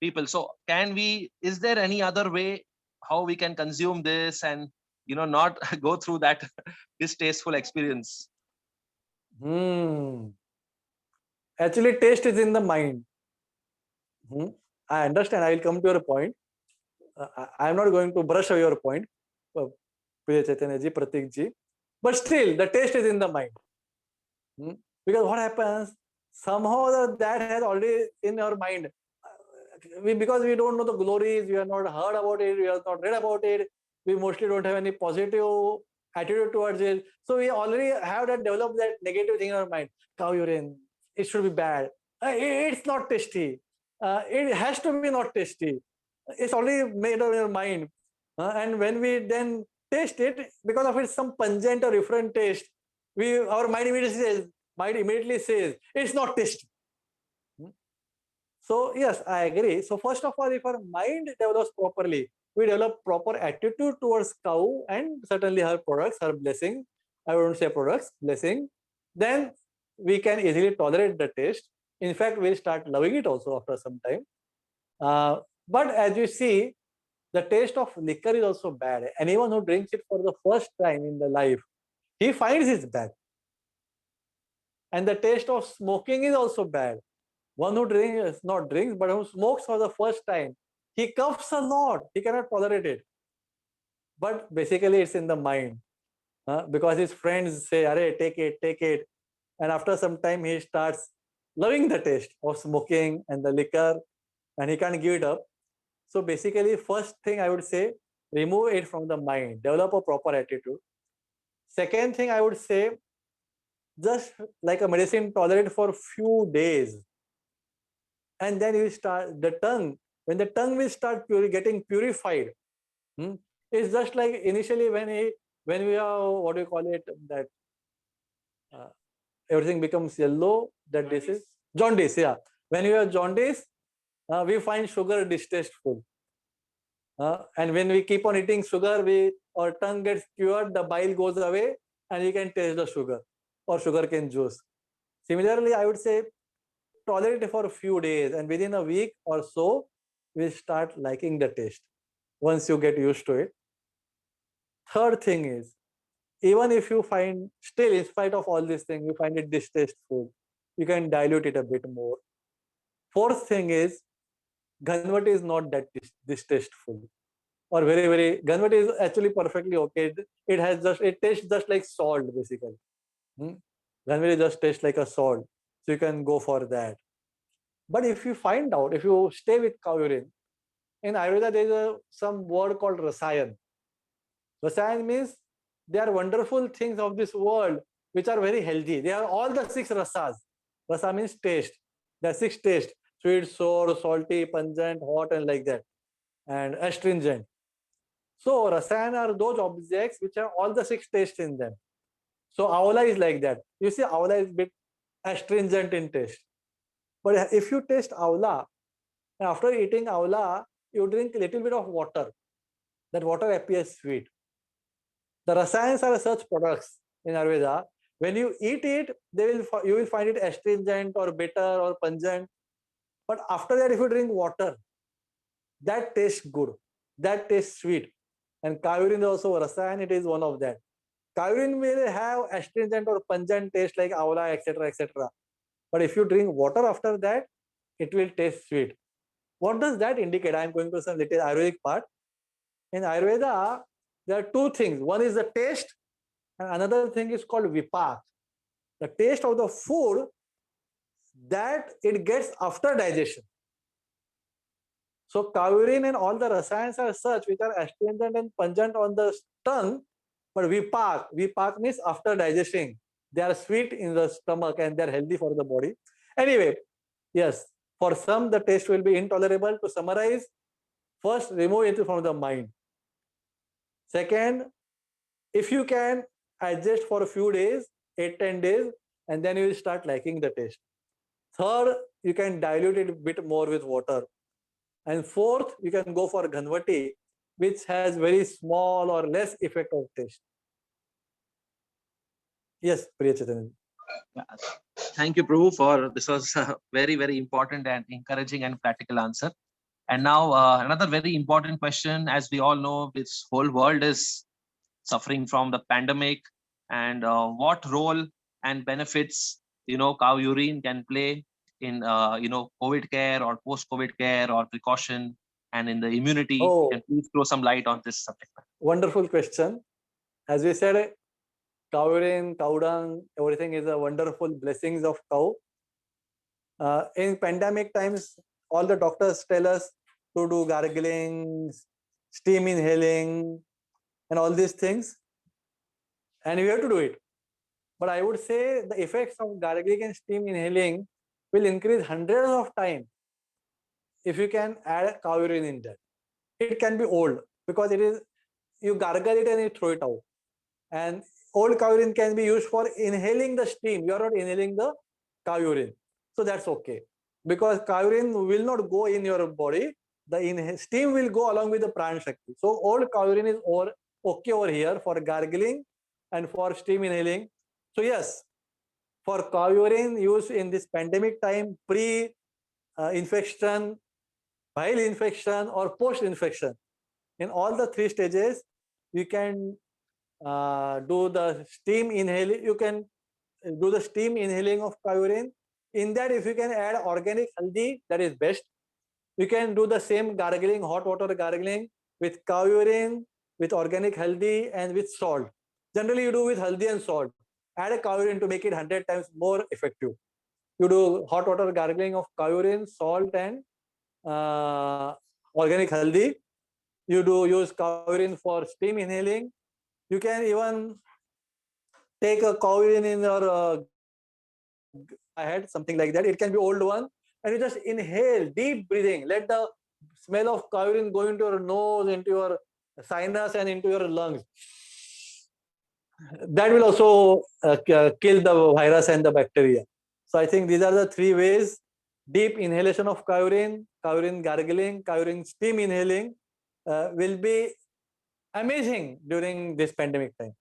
people. So, is there any other way how we can consume this and not go through that distasteful experience? Actually, taste is in the mind. I understand. I will come to your point. I am not going to brush away your point, Priya Chaitanya ji, Pratik ji. But still, the taste is in the mind. Because what happens, somehow that has already in our mind. Because we don't know the glories, we have not heard about it, we have not read about it, we mostly don't have any positive attitude towards it. So we already have that developed that negative thing in our mind. Cow urine, it should be bad. It's not tasty. It has to be not tasty. It's already made up in your mind. And when we then taste it, because of its some pungent or different taste, our mind immediately says it's not tasty. So yes, I agree. So first of all, if our mind develops properly, we develop proper attitude towards cow and certainly her products, her blessing. I wouldn't say products, blessing. Then we can easily tolerate the taste. In fact, we'll start loving it also after some time. But as you see, the taste of liquor is also bad. Anyone who drinks it for the first time in the life, he finds it bad. And the taste of smoking is also bad. One who drinks, not drinks, but who smokes for the first time, he coughs a lot. He cannot tolerate it. But basically, it's in the mind. Because his friends say, "Arey, take it, take it." And after some time, he starts loving the taste of smoking and the liquor, and he can't give it up. So basically, first thing I would say, remove it from the mind, develop a proper attitude. Second thing I would say, just like a medicine, tolerate for few days. And then you start the tongue. When the tongue will start getting purified, it's just like initially when we are, what do you call it, that uh, everything becomes yellow. That this is jaundice. Yeah, when you have jaundice, we find sugar distasteful. And when we keep on eating sugar, our tongue gets cured, the bile goes away, and you can taste the sugar or sugarcane juice. Similarly, I would say tolerate it for a few days, and within a week or so, we'll start liking the taste once you get used to it. Third thing is, even if you find still, in spite of all these things, you find it distasteful, you can dilute it a bit more. Fourth thing is, Ganvati is not that distasteful, or very Ganvati is actually perfectly okay. It tastes just like salt basically. Ganvati just tastes like a salt, so you can go for that. But if you find out, if you stay with cow urine, in Ayurveda there is some word called rasayan. Rasayan means they are wonderful things of this world which are very healthy. They are all the 6 rasas. Rasa means taste. There are 6 tastes: sweet, sour, salty, pungent, hot, and like that, and astringent. So rasayan are those objects which have all the 6 tastes in them. So avla is like that. You see, avla is a bit astringent in taste. But if you taste avla, and after eating avla, you drink a little bit of water. That water appears sweet. The rasayans are such products in Ayurveda. When you eat it, you will find it astringent or bitter or pungent. But after that, if you drink water, that tastes good. That tastes sweet. And Kayurin is also a rasayan. It is one of that. Kayurin will have astringent or pungent taste like avla, etc., etc. But if you drink water after that, it will taste sweet. What does that indicate? I am going to some little Ayurvedic part. In Ayurveda, there are 2 things. One is the taste, and another thing is called vipak. The taste of the food that it gets after digestion. So Kayurin and all the rasayans are such which are astringent and pungent on the tongue, but vipak means after digesting. They are sweet in the stomach and they are healthy for the body. Anyway, yes, for some the taste will be intolerable. To summarize, first remove it from the mind. Second, if you can adjust for a few days, 8-10 days, and then you will start liking the taste. Third, you can dilute it a bit more with water. And fourth, you can go for Ganvati, which has very small or less effect of taste. Yes, Priya Chaitanya. Yeah. Thank you, Prabhu, for this was a very important and encouraging and practical answer. And now another very important question. As we all know, this whole world is suffering from the pandemic, and what role and benefits cow urine can play in COVID care or post-COVID care or precaution and in the immunity. Oh, Can please throw some light on this subject? Wonderful question. As we said, cow urine, cow dung, everything is a wonderful blessings of cow. In pandemic times, all the doctors tell us to do gargling, steam inhaling, and all these things. And we have to do it. But I would say the effects of gargling and steam inhaling will increase hundreds of times if you can add cow urine in that. It can be old because you gargle it and you throw it out. And old cow urine can be used for inhaling the steam. You are not inhaling the cow urine. So that's okay. Because cow urine will not go in your body. The steam will go along with the pran shakti. So old cow urine is okay over here for gargling and for steam inhaling. So yes, for cow urine use in this pandemic time, pre-infection, bile infection or post-infection, in all the 3 stages, you can do the steam inhaling. You can do the steam inhaling of cow urine. In that, if you can add organic haldi, that is best. You can do the same gargling, hot water gargling with cow urine, with organic haldi, and with salt. Generally, you do with haldi and salt. Add a cow urine to make it 100 times more effective. You do hot water gargling of cow urine, salt, and organic haldi. You do use cow urine for steam inhaling. You can even take a cow urine in your head, something like that. It can be old one, and you just inhale, deep breathing. Let the smell of cow urine go into your nose, into your sinus, and into your lungs. That will also kill the virus and the bacteria. So I think these are the 3 ways: deep inhalation of cow urine gargling, cow urine steam inhaling, will be amazing during this pandemic time.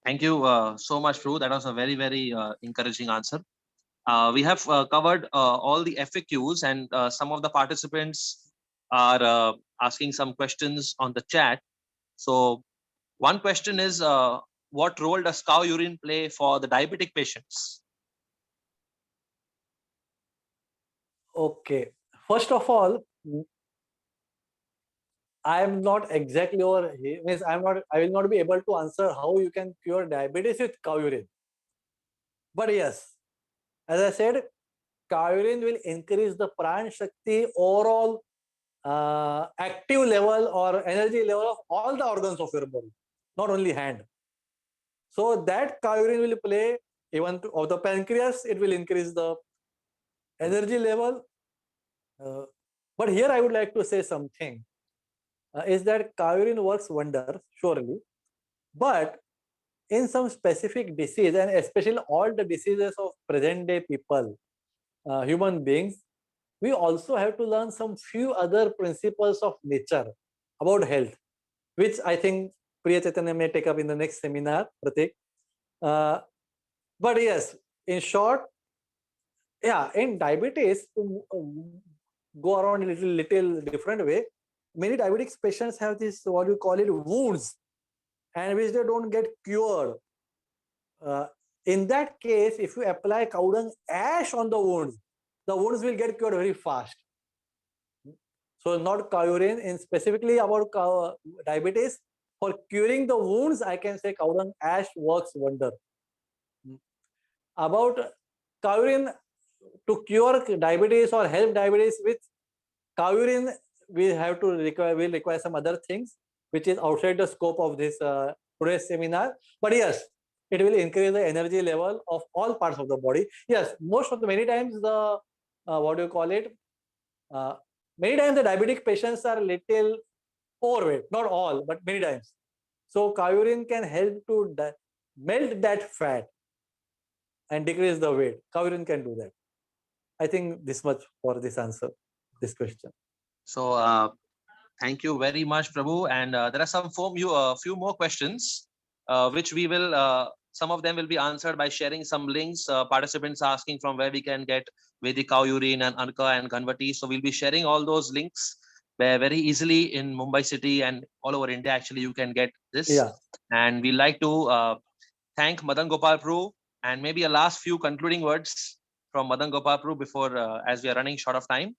Thank you so much, Prabhu. That was a very, very encouraging answer. We have covered all the FAQs, and some of the participants are asking some questions on the chat. So one question is, what role does cow urine play for the diabetic patients? Okay. First of all, I am not exactly or means I will not be able to answer how you can cure diabetes with cow urine. But yes, as I said, cow urine will increase the pran shakti overall active level or energy level of all the organs of your body, not only hand. So that cow urine will play even of the pancreas, it will increase the energy level. But here I would like to say something is that cow urine works wonders, surely. But in some specific disease, and especially all the diseases of present day people, human beings, we also have to learn some few other principles of nature about health, which I think Priya Chaitanya may take up in the next seminar, Pratik. But yes, in short, yeah, in diabetes, to go around a little different way, many diabetic patients have this, what you call it, wounds, and which they don't get cured. In that case, if you apply cow dung ash on the wounds will get cured very fast. So not cow urine, and specifically about diabetes, for curing the wounds, I can say cow dung ash works wonder. About cow urine to cure diabetes or help diabetes with cow urine, we will require some other things, which is outside the scope of this today's seminar. But yes, it will increase the energy level of all parts of the body. Yes, many times the what do you call it? Many times the diabetic patients are little overweight, not all, but many times. So cow urine can help to melt that fat and decrease the weight. Cow urine can do that. I think this much for this answer, this question. So thank you very much, Prabhu. And there are some few more questions, which we will, some of them will be answered by sharing some links. Participants asking from where we can get Vedic cow urine and Anka and Ganvati. So we'll be sharing all those links where very easily in Mumbai city and all over India, actually, you can get this. Yeah. And we like to thank Madan Gopal Prabhu, and maybe a last few concluding words from Madan Gopal Prabhu before, as we are running short of time.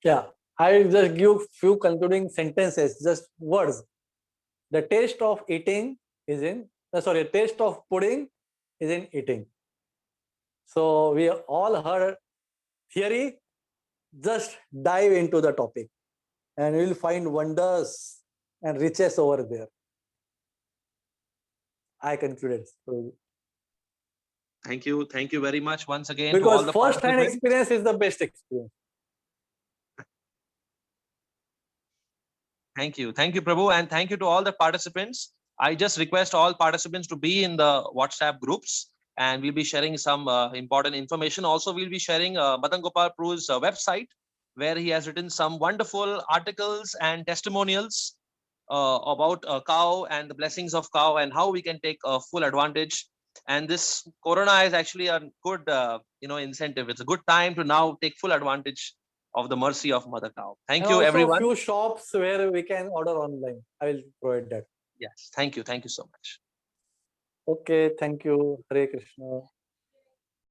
Yeah, I will just give few concluding sentences, just words. The taste of eating is in, taste of pudding is in eating. So we all heard theory, just dive into the topic and you will find wonders and riches over there. I concluded. Thank you very much once again. Because to all the first-hand experience is the best experience. Thank you, Prabhu, and thank you to all the participants. I just request all participants to be in the WhatsApp groups, and we'll be sharing some important information. Also, we'll be sharing Madan Gopal Prabhu's website, where he has written some wonderful articles and testimonials about cow and the blessings of cow and how we can take full advantage. And this Corona is actually a good, incentive. It's a good time to now take full advantage of the mercy of Mother Cow. Thank you, everyone. Few shops where we can order online. I will provide that. Yes, thank you so much. Okay, thank you. Hare Krishna.